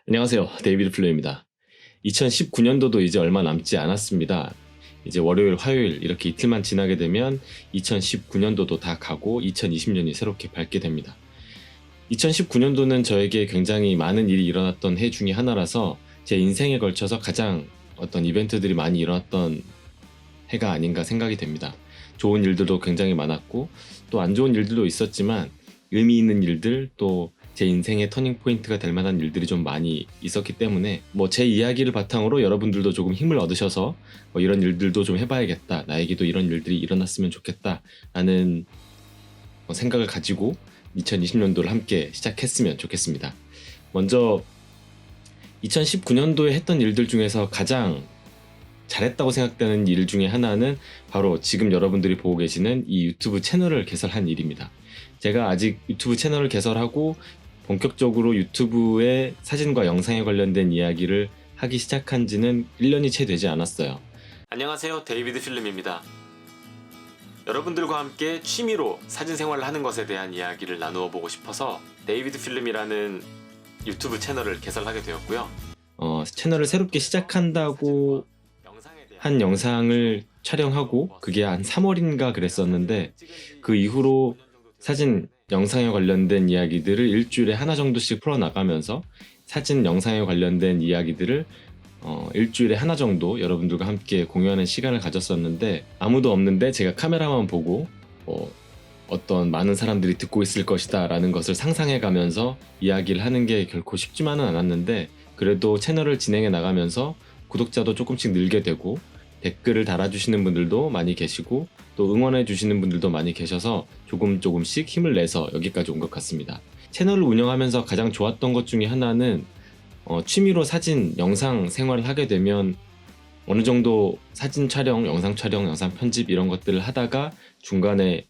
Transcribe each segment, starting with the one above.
안녕하세요. 데이비드 플로입니다. 2019년도도 이제 얼마 남지 않았습니다. 이제 월요일, 화요일 이렇게 이틀만 지나게 되면 2019년도도 다 가고 2020년이 새롭게 밝게 됩니다. 2019년도는 저에게 굉장히 많은 일이 일어났던 해 중에 하나라서 제 인생에 걸쳐서 가장 어떤 이벤트들이 많이 일어났던 해가 아닌가 생각이 됩니다. 좋은 일들도 굉장히 많았고 또 안 좋은 일들도 있었지만 의미 있는 일들, 또 제 인생의 터닝 포인트가 될 만한 일들이 좀 많이 있었기 때문에 제 이야기를 바탕으로 여러분들도 조금 힘을 얻으셔서 이런 일들도 좀 해봐야겠다, 나에게도 이런 일들이 일어났으면 좋겠다 라는 생각을 가지고 2020년도를 함께 시작했으면 좋겠습니다. 먼저 2019년도에 했던 일들 중에서 가장 잘했다고 생각되는 일 중에 하나는 바로 지금 여러분들이 보고 계시는 이 유튜브 채널을 개설한 일입니다. 제가 아직 유튜브 채널을 개설하고 본격적으로 유튜브의 사진과 영상에 관련된 이야기를 하기 시작한 지는 1년이 채 되지 않았어요. 안녕하세요, 데이비드 필름입니다. 여러분들과 함께 취미로 사진 생활을 하는 것에 대한 이야기를 나누어 보고 싶어서 데이비드 필름이라는 유튜브 채널을 개설하게 되었고요. 채널을 새롭게 시작한다고 한 영상을 촬영하고 그게 한 3월인가 그랬었는데, 그 이후로 사진, 영상에 관련된 이야기들을 일주일에 하나 정도씩 풀어나가면서 사진, 영상에 관련된 이야기들을 일주일에 하나 정도 여러분들과 함께 공유하는 시간을 가졌었는데, 아무도 없는데 제가 카메라만 보고 어떤 많은 사람들이 듣고 있을 것이다 라는 것을 상상해 가면서 이야기를 하는 게 결코 쉽지만은 않았는데, 그래도 채널을 진행해 나가면서 구독자도 조금씩 늘게 되고 댓글을 달아주시는 분들도 많이 계시고 또 응원해 주시는 분들도 많이 계셔서 조금씩 힘을 내서 여기까지 온 것 같습니다. 채널을 운영하면서 가장 좋았던 것 중에 하나는 취미로 사진, 영상 생활을 하게 되면 어느 정도 사진 촬영, 영상 편집 이런 것들을 하다가 중간에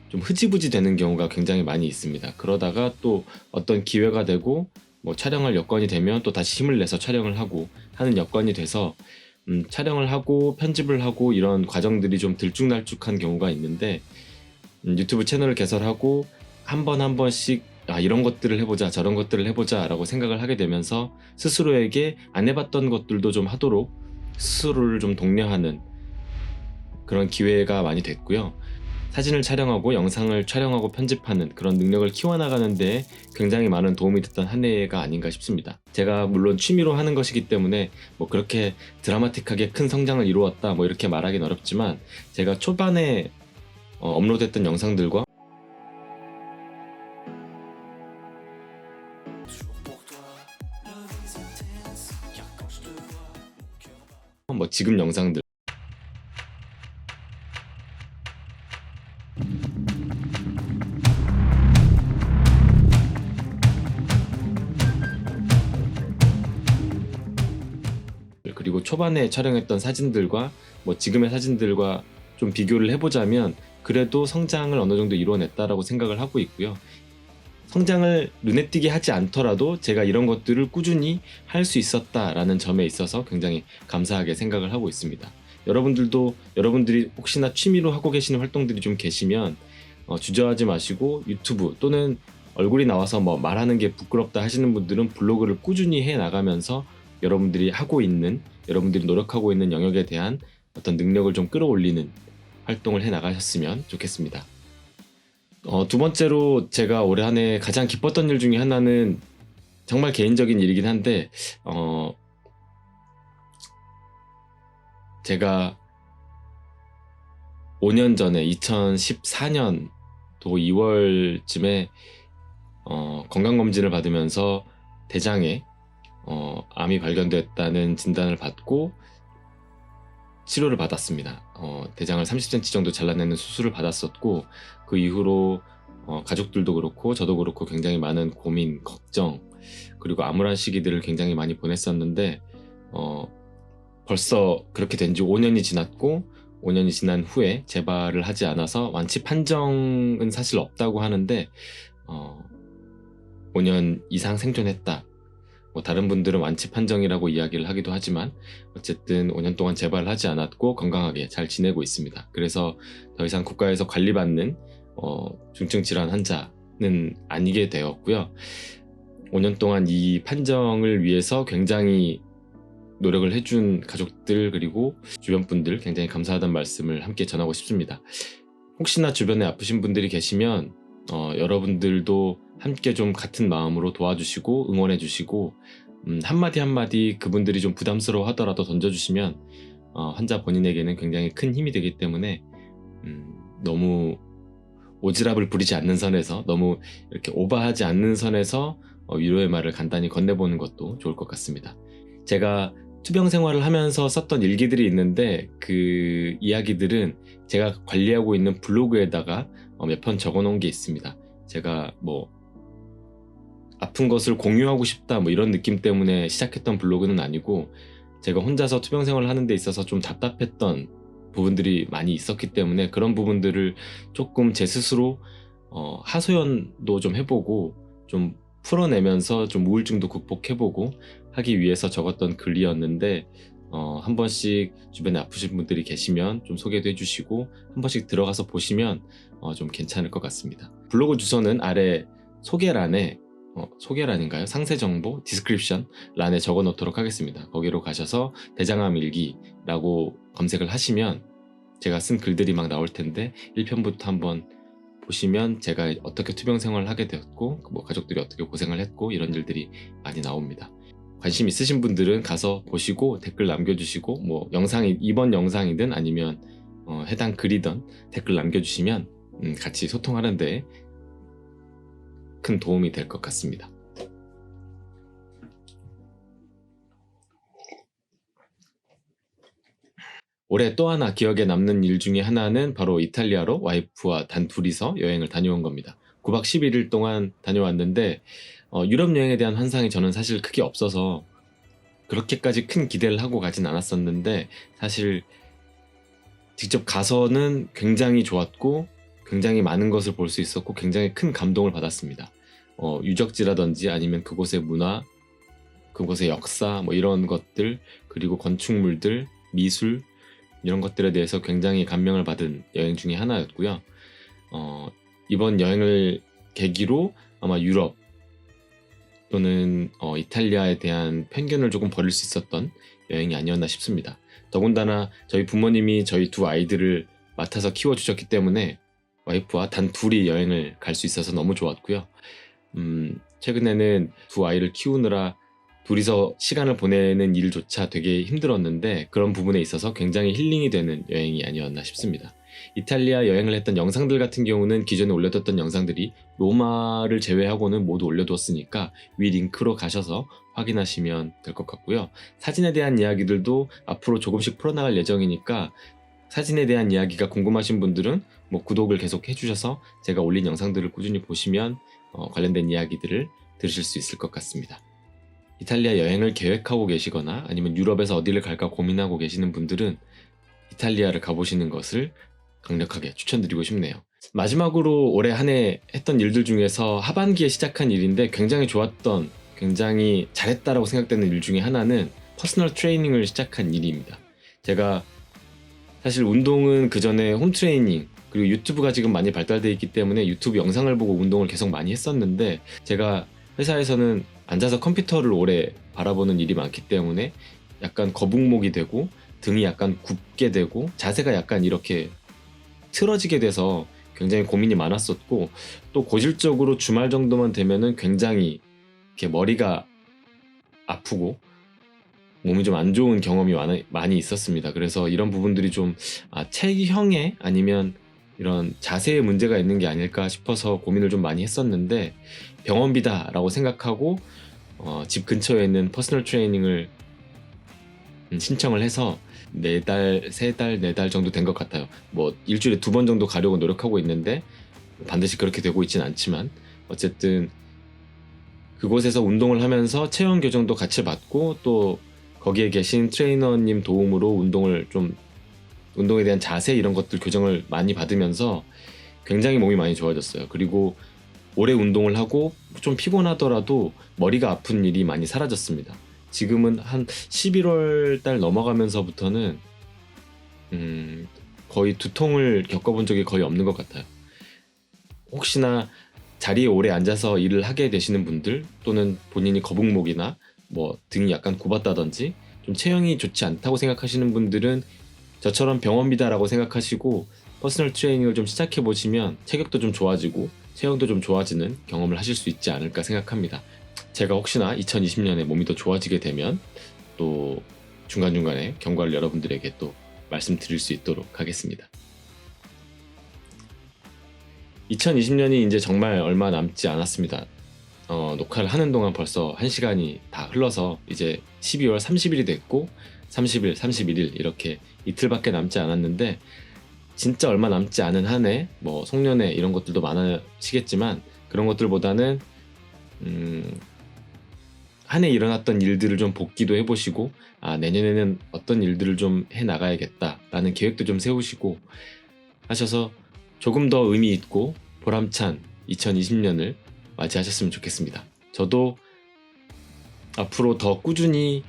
좀 흐지부지 되는 경우가 굉장히 많이 있습니다. 그러다가 또 어떤 기회가 되고 촬영할 여건이 되면 또 다시 힘을 내서 촬영을 하고 하는 여건이 돼서 촬영을 하고 편집을 하고 이런 과정들이 좀 들쭉날쭉한 경우가 있는데, 유튜브 채널을 개설하고 한 번씩 이런 것들을 해보자, 저런 것들을 해보자 라고 생각을 하게 되면서 스스로에게 안 해봤던 것들도 좀 하도록 스스로를 좀 독려하는 그런 기회가 많이 됐고요. 사진을 촬영하고 영상을 촬영하고 편집하는 그런 능력을 키워나가는 데 굉장히 많은 도움이 됐던 한 해가 아닌가 싶습니다. 제가 물론 취미로 하는 것이기 때문에 그렇게 드라마틱하게 큰 성장을 이루었다 이렇게 말하기는 어렵지만, 제가 초반에 업로드했던 영상들과 지금 영상들, 그리고 초반에 촬영했던 사진들과 지금의 사진들과 좀 비교를 해보자면 그래도 성장을 어느 정도 이루어냈다라고 생각을 하고 있고요. 성장을 눈에 띄게 하지 않더라도 제가 이런 것들을 꾸준히 할 수 있었다라는 점에 있어서 굉장히 감사하게 생각을 하고 있습니다. 여러분들이 혹시나 취미로 하고 계시는 활동들이 좀 계시면 주저하지 마시고 유튜브 또는 얼굴이 나와서 말하는 게 부끄럽다 하시는 분들은 블로그를 꾸준히 해 나가면서 여러분들이 노력하고 있는 영역에 대한 어떤 능력을 좀 끌어올리는 활동을 해 나가셨으면 좋겠습니다. 두 번째로 제가 올해 한 해 가장 기뻤던 일 중에 하나는 정말 개인적인 일이긴 한데, 제가 5년 전에 2014년도 2월쯤에 건강검진을 받으면서 대장에 암이 발견됐다는 진단을 받고 치료를 받았습니다. 대장을 30cm 정도 잘라내는 수술을 받았었고, 그 이후로 가족들도 그렇고 저도 그렇고 굉장히 많은 고민, 걱정, 그리고 암울한 시기들을 굉장히 많이 보냈었는데, 벌써 그렇게 된 지 5년이 지났고 5년이 지난 후에 재발을 하지 않아서 완치 판정은 사실 없다고 하는데 5년 이상 생존했다, 다른 분들은 완치 판정이라고 이야기를 하기도 하지만 어쨌든 5년 동안 재발을 하지 않았고 건강하게 잘 지내고 있습니다. 그래서 더 이상 국가에서 관리받는 중증 질환 환자는 아니게 되었고요. 5년 동안 이 판정을 위해서 굉장히 노력을 해준 가족들 그리고 주변 분들 굉장히 감사하다는 말씀을 함께 전하고 싶습니다. 혹시나 주변에 아프신 분들이 계시면 여러분들도 함께 좀 같은 마음으로 도와주시고 응원해주시고 한마디 한마디 그분들이 좀 부담스러워 하더라도 던져주시면 환자 본인에게는 굉장히 큰 힘이 되기 때문에 너무 오지랖을 부리지 않는 선에서 너무 이렇게 오버하지 않는 선에서 위로의 말을 간단히 건네보는 것도 좋을 것 같습니다. 제가 투병 생활을 하면서 썼던 일기들이 있는데 그 이야기들은 제가 관리하고 있는 블로그에다가 몇 편 적어놓은 게 있습니다. 제가 뭐 아픈 것을 공유하고 싶다 뭐 이런 느낌 때문에 시작했던 블로그는 아니고 제가 혼자서 투병 생활을 하는 데 있어서 좀 답답했던 부분들이 많이 있었기 때문에 그런 부분들을 조금 제 스스로 하소연도 좀 해보고 좀 풀어내면서 좀 우울증도 극복해보고 하기 위해서 적었던 글이었는데 한 번씩 주변에 아프신 분들이 계시면 좀 소개도 해주시고 한 번씩 들어가서 보시면 좀 괜찮을 것 같습니다. 블로그 주소는 아래 소개란에 소개란인가요? 상세 정보, 디스크립션 란에 적어 놓도록 하겠습니다. 거기로 가셔서 대장암 일기라고 검색을 하시면 제가 쓴 글들이 막 나올 텐데 1편부터 한번 보시면 제가 어떻게 투병 생활을 하게 되었고 뭐 가족들이 어떻게 고생을 했고 이런 일들이 많이 나옵니다. 관심 있으신 분들은 가서 보시고 댓글 남겨주시고 뭐 영상이 이번 영상이든 아니면 해당 글이든 댓글 남겨주시면 같이 소통하는데 큰 도움이 될 것 같습니다. 올해 또 하나 기억에 남는 일 중에 하나는 바로 이탈리아로 와이프와 단 둘이서 여행을 다녀온 겁니다. 9박 11일 동안 다녀왔는데 유럽 여행에 대한 환상이 저는 사실 크게 없어서 그렇게까지 큰 기대를 하고 가진 않았었는데 사실 직접 가서는 굉장히 좋았고 굉장히 많은 것을 볼 수 있었고 굉장히 큰 감동을 받았습니다. 유적지라든지 아니면 그곳의 문화, 그곳의 역사 뭐 이런 것들 그리고 건축물들, 미술 이런 것들에 대해서 굉장히 감명을 받은 여행 중에 하나였고요. 이번 여행을 계기로 아마 유럽 또는 이탈리아에 대한 편견을 조금 버릴 수 있었던 여행이 아니었나 싶습니다. 더군다나 저희 부모님이 저희 두 아이들을 맡아서 키워주셨기 때문에 와이프와 단 둘이 여행을 갈 수 있어서 너무 좋았고요. 최근에는 두 아이를 키우느라 둘이서 시간을 보내는 일조차 되게 힘들었는데 그런 부분에 있어서 굉장히 힐링이 되는 여행이 아니었나 싶습니다. 이탈리아 여행을 했던 영상들 같은 경우는 기존에 올려뒀던 영상들이 로마를 제외하고는 모두 올려두었으니까 위 링크로 가셔서 확인하시면 될 것 같고요. 사진에 대한 이야기들도 앞으로 조금씩 풀어나갈 예정이니까 사진에 대한 이야기가 궁금하신 분들은 뭐 구독을 계속 해주셔서 제가 올린 영상들을 꾸준히 보시면 관련된 이야기들을 들으실 수 있을 것 같습니다. 이탈리아 여행을 계획하고 계시거나 아니면 유럽에서 어디를 갈까 고민하고 계시는 분들은 이탈리아를 가보시는 것을 강력하게 추천드리고 싶네요. 마지막으로 올해 한 해 했던 일들 중에서 하반기에 시작한 일인데 굉장히 좋았던, 굉장히 잘했다라고 생각되는 일 중에 하나는 퍼스널 트레이닝을 시작한 일입니다. 제가 사실 운동은 그 전에 홈트레이닝 그리고 유튜브가 지금 많이 발달되어 있기 때문에 유튜브 영상을 보고 운동을 계속 많이 했었는데 제가 회사에서는 앉아서 컴퓨터를 오래 바라보는 일이 많기 때문에 약간 거북목이 되고 등이 약간 굽게 되고 자세가 약간 이렇게 틀어지게 돼서 굉장히 고민이 많았었고 또 고질적으로 주말 정도만 되면은 굉장히 이렇게 머리가 아프고 몸이 좀 안 좋은 경험이 많이 있었습니다. 그래서 이런 부분들이 좀 체형에 아니면 이런 자세에 문제가 있는 게 아닐까 싶어서 고민을 좀 많이 했었는데 병원비다라고 생각하고 집 근처에 있는 퍼스널 트레이닝을 신청을 해서 4달, 3달, 4달 정도 된 것 같아요. 뭐 일주일에 2번 정도 가려고 노력하고 있는데 반드시 그렇게 되고 있진 않지만 어쨌든 그곳에서 운동을 하면서 체형 교정도 같이 받고 또 거기에 계신 트레이너님 도움으로 운동에 대한 자세 이런 것들 교정을 많이 받으면서 굉장히 몸이 많이 좋아졌어요. 그리고 오래 운동을 하고 좀 피곤하더라도 머리가 아픈 일이 많이 사라졌습니다. 지금은 한 11월 달 넘어가면서부터는 거의 두통을 겪어본 적이 거의 없는 것 같아요. 혹시나 자리에 오래 앉아서 일을 하게 되시는 분들, 또는 본인이 거북목이나 뭐 등이 약간 굽었다든지 좀 체형이 좋지 않다고 생각하시는 분들은 저처럼 병원비다라고 생각하시고 퍼스널 트레이닝을 좀 시작해 보시면 체격도 좀 좋아지고 체형도 좀 좋아지는 경험을 하실 수 있지 않을까 생각합니다. 제가 혹시나 2020년에 몸이 더 좋아지게 되면 또 중간중간에 경과를 여러분들에게 또 말씀드릴 수 있도록 하겠습니다. 2020년이 이제 정말 얼마 남지 않았습니다. 녹화를 하는 동안 벌써 1시간이 다 흘러서 이제 12월 30일이 됐고 30일, 31일 이렇게 이틀밖에 남지 않았는데, 진짜 얼마 남지 않은 한 해, 뭐 송년회 이런 것들도 많으시겠지만 그런 것들보다는 한 해 일어났던 일들을 좀 복기도 해보시고, 내년에는 어떤 일들을 좀 해나가야겠다라는 계획도 좀 세우시고 하셔서 조금 더 의미 있고 보람찬 2020년을 맞이하셨으면 좋겠습니다. 저도 앞으로 더 꾸준히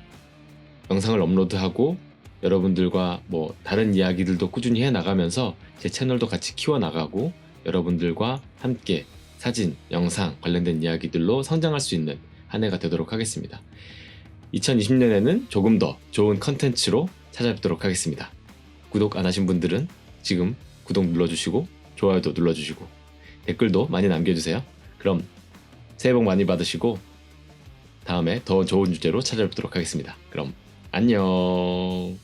영상을 업로드하고 여러분들과 뭐 다른 이야기들도 꾸준히 해나가면서 제 채널도 같이 키워나가고 여러분들과 함께 사진, 영상 관련된 이야기들로 성장할 수 있는 한 해가 되도록 하겠습니다. 2020년에는 조금 더 좋은 컨텐츠로 찾아뵙도록 하겠습니다. 구독 안 하신 분들은 지금 구독 눌러주시고 좋아요도 눌러주시고 댓글도 많이 남겨주세요. 그럼 새해 복 많이 받으시고 다음에 더 좋은 주제로 찾아뵙도록 하겠습니다. 그럼 안녕.